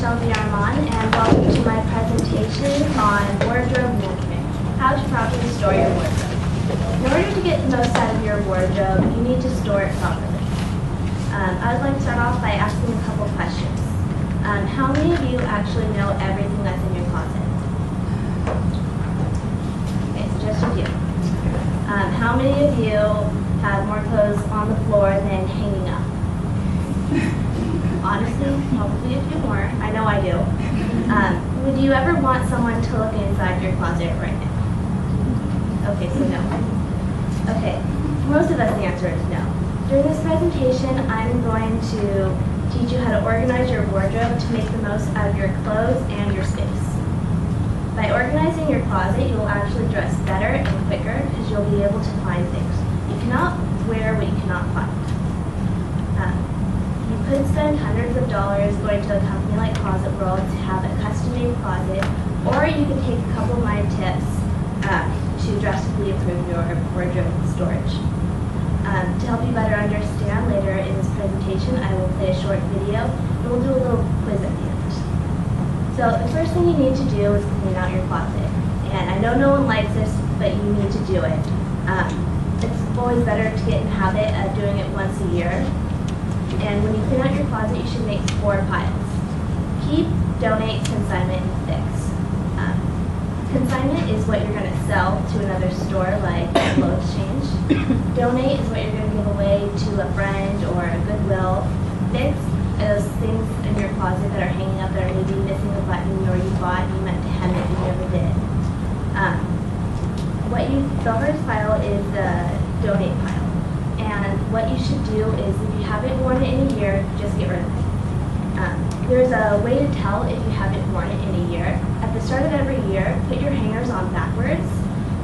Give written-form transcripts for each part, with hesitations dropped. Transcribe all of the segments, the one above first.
Shelby Armand, and welcome to my presentation on wardrobe management, how to properly store your wardrobe. In order to get the most out of your wardrobe, you need to store it properly. I would like to start off by asking a couple questions. How many of you actually know everything that's in your closet? Okay, so just a few. How many of you have more clothes on the floor than hanging up? Honestly, probably a few more. I know I do. Would you ever want someone to look inside your closet right now? Okay, so no. Okay, for most of us the answer is no. During this presentation, I'm going to teach you how to organize your wardrobe to make the most out of your clothes and your space. By organizing your closet, you will actually dress better and quicker because you'll be able to find things. You cannot wear what you cannot find. You could spend hundreds of dollars going to a company like Closet World to have a custom-made closet, or you can take a couple of my tips to drastically improve your wardrobe storage. To help you better understand later in this presentation, I will play a short video and we'll do a little quiz at the end. So the first thing you need to do is clean out your closet. And I know no one likes this, but you need to do it. It's always better to get in the habit of doing it once a year. And when you clean out your closet, you should make 4 piles. Keep, donate, consignment, and fix. Consignment is what you're going to sell to another store, like a clothes change. Donate is what you're going to give away to a friend or a Goodwill. Fix are those things in your closet that are hanging up that are maybe missing a button, or you bought and you meant to hem it and you never did. The first pile is the donate pile. And what you should do is, if you haven't worn it in a year, just get rid of it. There's a way to tell if you haven't worn it in a year. At the start of every year, put your hangers on backwards,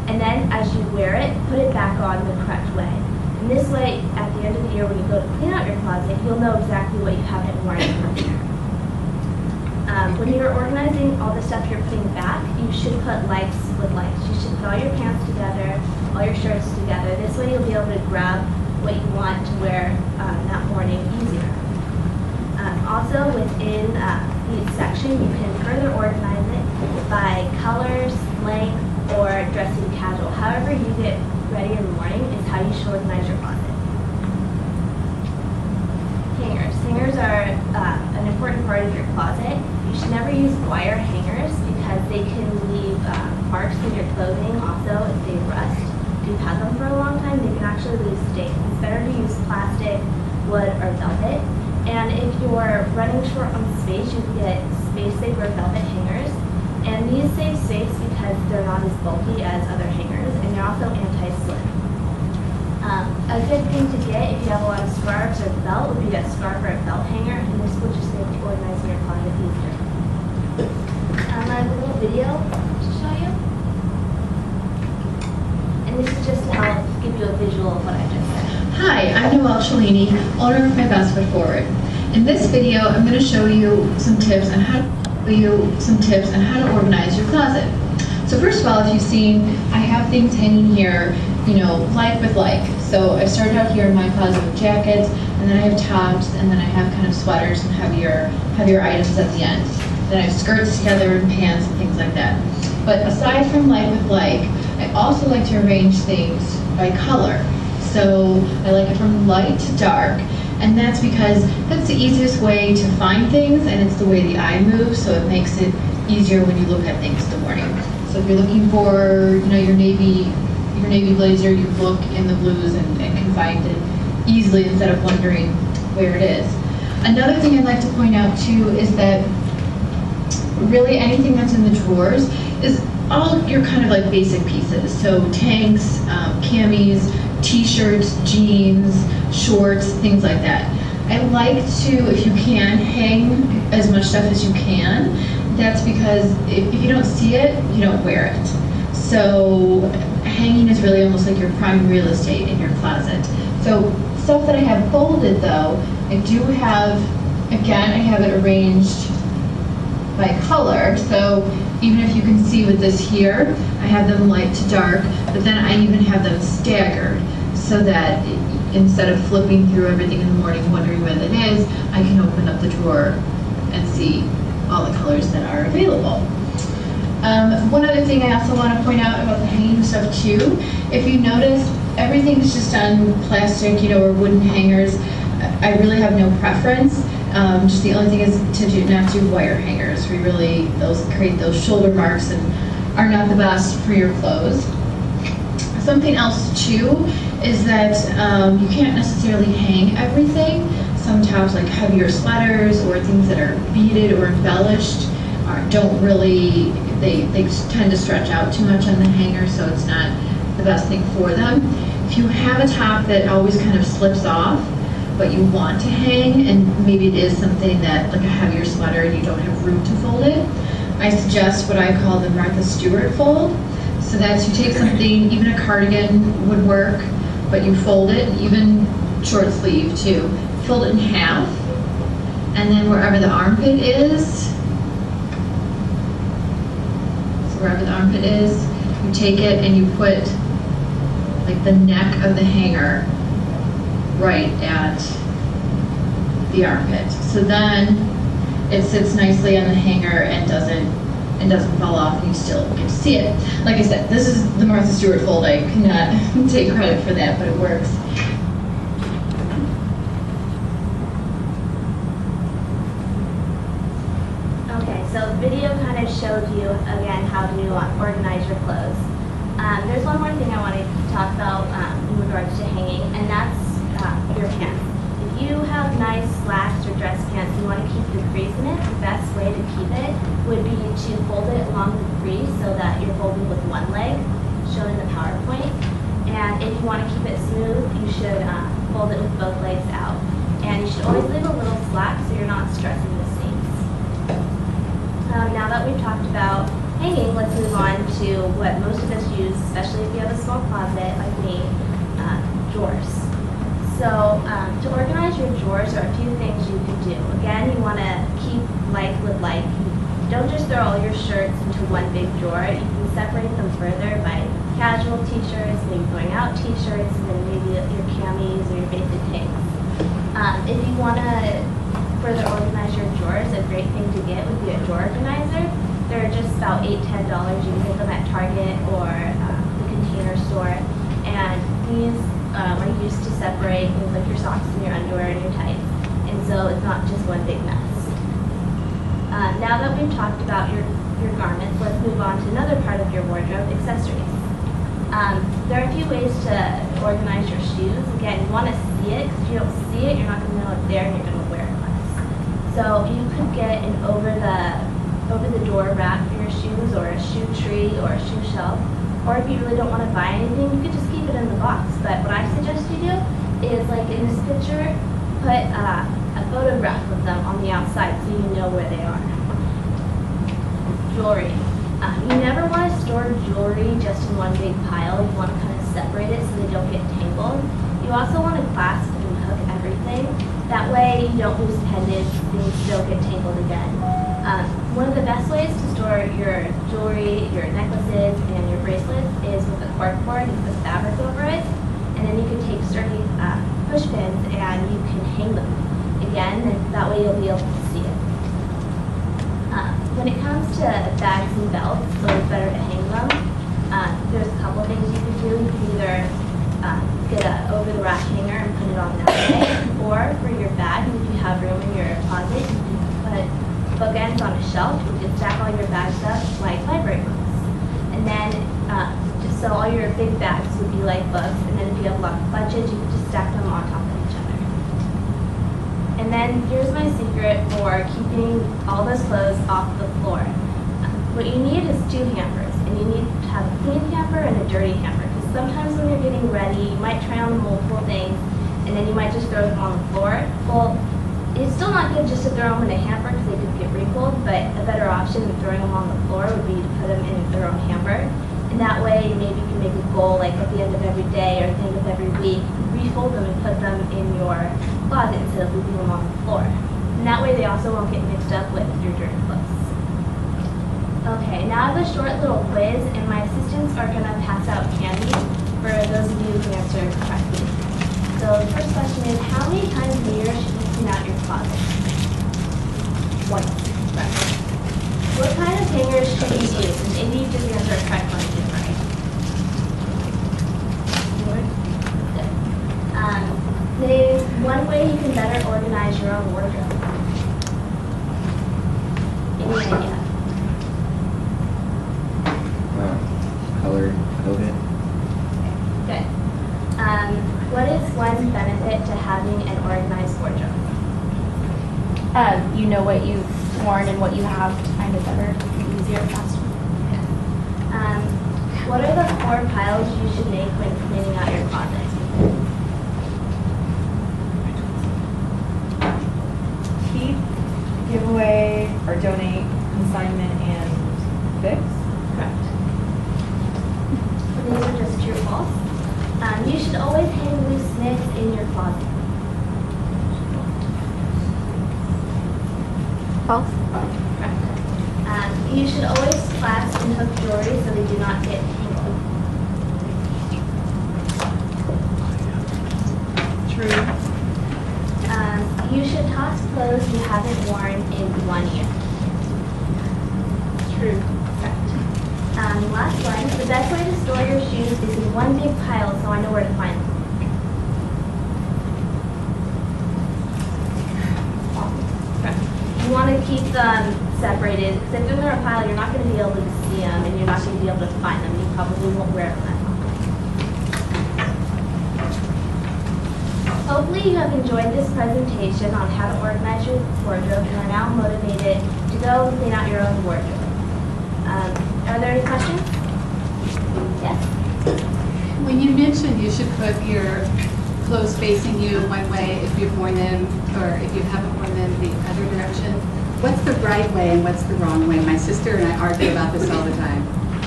and then as you wear it, put it back on the correct way. And this way, at the end of the year, when you go to clean out your closet, you'll know exactly what you haven't worn in a year. When you're organizing all the stuff you're putting back, you should put likes with likes. You should put all your pants together, all your shirts together. This way you'll be able to grab what you want to wear that morning easier. Also, within each section, you can further organize it by colors, length, or dressing casual. However you get ready in the morning is how you should organize your closet. Hangers. Hangers are an important part of your closet. You should never use wire hangers because they can leave marks in your clothing. Also, if they rust, if you've had them for a long time, they can actually leave stains. It's better to use plastic, wood, or velvet. And if you're running short on space, you can get Space Saver velvet hangers. And these save space because they're not as bulky as other hangers, and they're also anti-slip. A good thing to get if you have a lot of scarves or belt would be a scarf or a belt hanger, and this will just make organizing your closet easier. I have a little video to show you. And this is just to help give you a visual of what I just said. Hi, I'm Noelle Cellini, owner of My Best Foot Forward. In this video, I'm going to show you some tips on how to organize your closet. So first of all, if you've seen, I have things hanging here, like with like. So I started out here in my closet with jackets, and then I have tops, and then I have kind of sweaters and heavier items at the end. Then I have skirts together and pants and things like that. But aside from like with like, I also like to arrange things by color. So I like it from light to dark, and that's because that's the easiest way to find things, and it's the way the eye moves, so it makes it easier when you look at things in the morning. So if you're looking for your navy blazer, you look in the blues and can find it easily instead of wondering where it is. Another thing I'd like to point out too is that really anything that's in the drawers is all your kind of like basic pieces. So tanks, camis, t-shirts, jeans, shorts, things like that. I like to, if you can, hang as much stuff as you can. That's because if you don't see it, you don't wear it. So hanging is really almost like your prime real estate in your closet. So stuff that I have folded though, I do have, again, I have it arranged by color. So even if you can see with this here, I have them light to dark, but then I even have them staggered so that instead of flipping through everything in the morning wondering what it is, I can open up the drawer and see all the colors that are available. One other thing I also want to point out about the hanging stuff too, if you notice, everything's just on plastic, or wooden hangers. I really have no preference. Just the only thing is to not do wire hangers. Those create those shoulder marks and are not the best for your clothes. Something else too is that you can't necessarily hang everything. Some tops, like heavier sweaters or things that are beaded or embellished, they tend to stretch out too much on the hanger, so it's not the best thing for them. If you have a top that always kind of slips off, but you want to hang, and maybe it is something that, like a heavier sweater, and you don't have room to fold it, I suggest what I call the Martha Stewart fold. So that's, you take something, even a cardigan would work, but you fold it, even short sleeve too. Fold it in half, and then wherever the armpit is, you take it and you put like the neck of the hanger right at the armpit. So then it sits nicely on the hanger and doesn't fall off, and you still get to see it. Like I said, this is the Martha Stewart fold. I cannot take credit for that, but it works. So the video kind of showed you, again, how to organize your clothes. There's one more thing I wanted to talk about in regards to hanging, and that's your pants. If you have nice slacks or dress pants, you want to keep the crease in it. The best way to keep it would be to fold it along the crease so that you're folding with one leg, shown in the PowerPoint. And if you want to keep it smooth, you should fold it with both legs out. And you should always leave a little slack so you're not stressing the seams. Now that we've talked about hanging, let's move on to what most of us use, especially if you have a small closet like me, drawers. So to organize your drawers, there are a few things you can do. Again, you want to keep like with like. Don't just throw all your shirts into one big drawer. You can separate them further by casual t-shirts, maybe going out t-shirts, and then maybe your camis or your basic tanks. If you want to further organize your drawers, a great thing to get would be a drawer organizer. They're just about $8–10. You can get them at Target or the Container Store. And these are used to separate things like your socks and your underwear and your tights. And so it's not just one big mess. Now that we've talked about your garments, let's move on to another part of your wardrobe, accessories. There are a few ways to organize your shoes. Again, you want to see it, because if you don't see it, you're not going to know it's there and you're going to wear it less. So you could get an over the door rack for your shoes, or a shoe tree, or a shoe shelf. Or if you really don't want to buy anything, you could just keep it in the box. But what I suggest you do is, like in this picture, put a photograph of them on the outside so you know where they are. Jewelry. You never want to store jewelry just in one big pile. You want to kind of separate it so they don't get tangled. You also want to clasp and hook everything. That way you don't lose pendants, things don't get tangled again. One of the best ways to store your jewelry, your necklaces, and your bracelets is with a cork board. You put fabric over it, and then you can take sturdy push pins and you can hang them. Again, and that way you'll be able to see it. When it comes to bags and belts, it's always better to hang them. There's a couple things you can do. You can either get an over-the-rack hanger and put it on that way, or for your bag, if you have room in your closet, you can put bookends on a shelf. You can stack all your bags up like library books. And then, just so all your big bags would be like books, and then if you have lots of lunches, you can just stack them on top of each other. And then here's my secret for keeping all those clothes off the floor. What you need is 2 hampers, and you need to have a clean hamper and a dirty hamper, because sometimes when you're getting ready, you might try on multiple things, and then you might just throw them on the floor. Well, it's still not good just to throw them in a hamper because they could get wrinkled, but a better option than throwing them on the floor would be to put them in their own hamper. And that way, maybe you can make a goal, like at the end of every day or at the end of every week, refold them and put them in your closet instead of leaving them on the floor. And that way they also won't get mixed up with your dirty clothes. Okay, now I have a short little quiz, and my assistants are going to pass out candy for those of you who answer correctly. So the first question is, how many times a year should you clean out your closet? Once. Right. What kind of hangers should you use? And maybe you just answer try one different. Good. Name one way you can better organize your own wardrobe. Any idea? Color coded. Good. What is one benefit to having an organized wardrobe? You know what you've worn and what you have kind of better, easier, faster. What are the 4 piles you should make when cleaning out your closet? Keep, give away, or donate, consignment, and fix. Correct. These are just true or false. You should always hang loose knits in your closet. False. Correct. You should always clasp and hook jewelry so they do not get tangled. True. You should toss clothes you haven't worn in 1 year. True. Correct. Last one. The best way to store your shoes is in one big pile so I know where to find them. Correct. You want to keep them separated because if they're in a pile, you're not going to be able to see them and you're not going to be able to find them. You probably won't wear them that often. Hopefully you have enjoyed this presentation on how to organize your wardrobe and are now motivated to go clean out your own wardrobe. Are there any questions? Yes? When you mentioned you should put your clothes facing you one way if you've worn them, or if you haven't worn them the other direction, what's the right way and what's the wrong way? My sister and I argue about this all the time.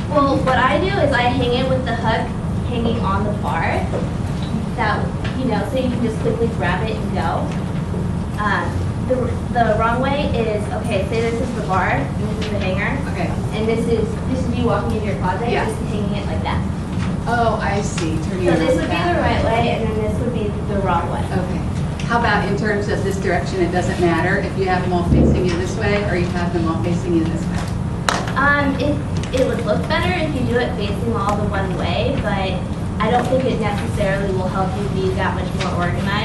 Well, what I do is I hang it with the hook hanging on the bar. That, so you can just quickly grab it and go. The wrong way is, okay, say this is the bar, and this is the hanger. Okay. And this is you walking into your closet, Yeah. just hanging it like that. Oh, I see. Turning So it this would be that the right way, and then this would be the wrong way. Okay. How about in terms of this direction? It doesn't matter if you have them all facing you this way or you have them all facing you this way. It would look better if you do it facing all the one way, but I don't think it necessarily will help you be that much more organized.